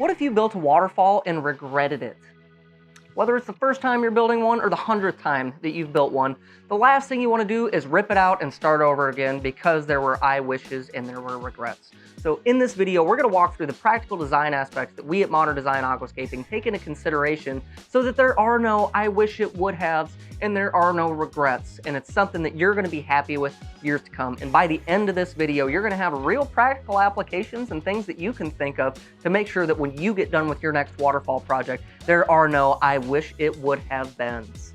What if you built a waterfall and regretted it? Whether it's the first time you're building one or the 100th time that you've built one, the last thing you want to do is rip it out and start over again because there were I wishes and there were regrets. So in this video, we're going to walk through the practical design aspects that we at Modern Design Aquascaping take into consideration so that there are no I wish it would haves and there are no regrets. And it's something that you're going to be happy with years to come. And by the end of this video, you're going to have real practical applications and things that you can think of to make sure that when you get done with your next waterfall project, there are no I wish it would have beens.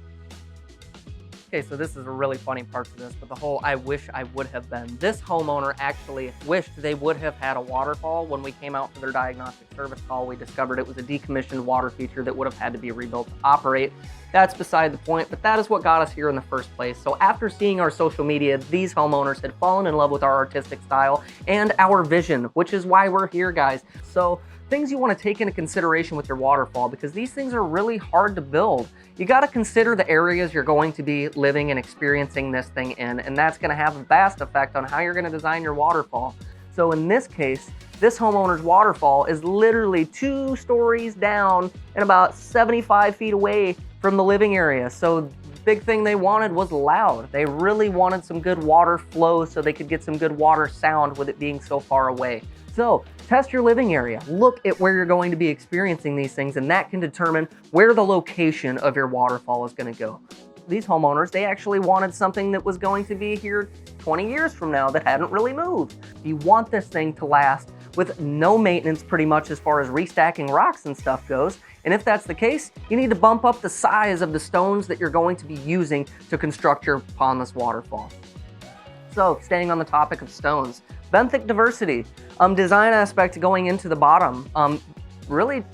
Okay, so this is a really funny part to this, but the whole I wish I would have been. This homeowner actually wished they would have had a waterfall. When we came out for their diagnostic service call, we discovered it was a decommissioned water feature that would have had to be rebuilt to operate. That's beside the point, but that is what got us here in the first place. So after seeing our social media, these homeowners had fallen in love with our artistic style and our vision, which is why we're here, guys. So things you want to take into consideration with your waterfall, because these things are really hard to build. You got to consider the areas you're going to be living and experiencing this thing in, and that's going to have a vast effect on how you're going to design your waterfall. So in this case, this homeowner's waterfall is literally 2 stories down and about 75 feet away from the living area. So the big thing they wanted was loud. They really wanted some good water flow so they could get some good water sound with it being so far away. So test your living area, look at where you're going to be experiencing these things, and that can determine where the location of your waterfall is going to go. These homeowners, they actually wanted something that was going to be here 20 years from now that hadn't really moved. You want this thing to last with no maintenance pretty much as far as restacking rocks and stuff goes. And if that's the case, you need to bump up the size of the stones that you're going to be using to construct your Pondless waterfall. So staying on the topic of stones, benthic diversity, design aspect going into the bottom, really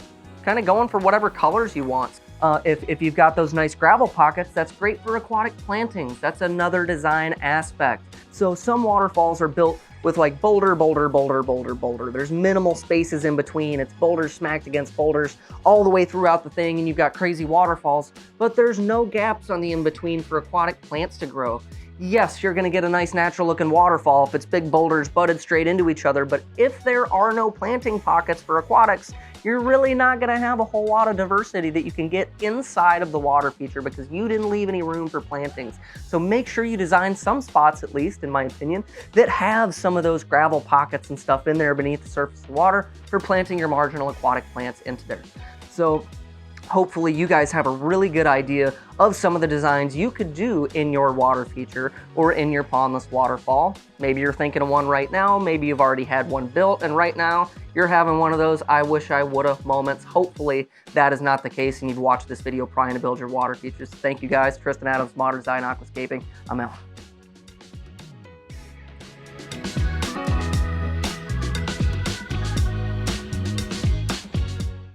kind of going for whatever colors you want. If you've got those nice gravel pockets, that's great for aquatic plantings. That's another design aspect. So some waterfalls are built with like boulder, boulder, boulder, boulder, boulder. There's minimal spaces in between. It's boulders smacked against boulders all the way throughout the thing, and you've got crazy waterfalls, but there's no gaps on the in-between for aquatic plants to grow. Yes, you're gonna get a nice natural looking waterfall if it's big boulders butted straight into each other, but if there are no planting pockets for aquatics, you're really not gonna have a whole lot of diversity that you can get inside of the water feature because you didn't leave any room for plantings. So make sure you design some spots, at least in my opinion, that have some of those gravel pockets and stuff in there beneath the surface of the water for planting your marginal aquatic plants into there. So hopefully you guys have a really good idea of some of the designs you could do in your water feature or in your Pondless waterfall. Maybe you're thinking of one right now, maybe you've already had one built and right now you're having one of those I wish I would've moments. Hopefully that is not the case and you've watched this video trying to build your water features. Thank you guys, Tristan Adams, Modern Design Aquascaping. I'm out.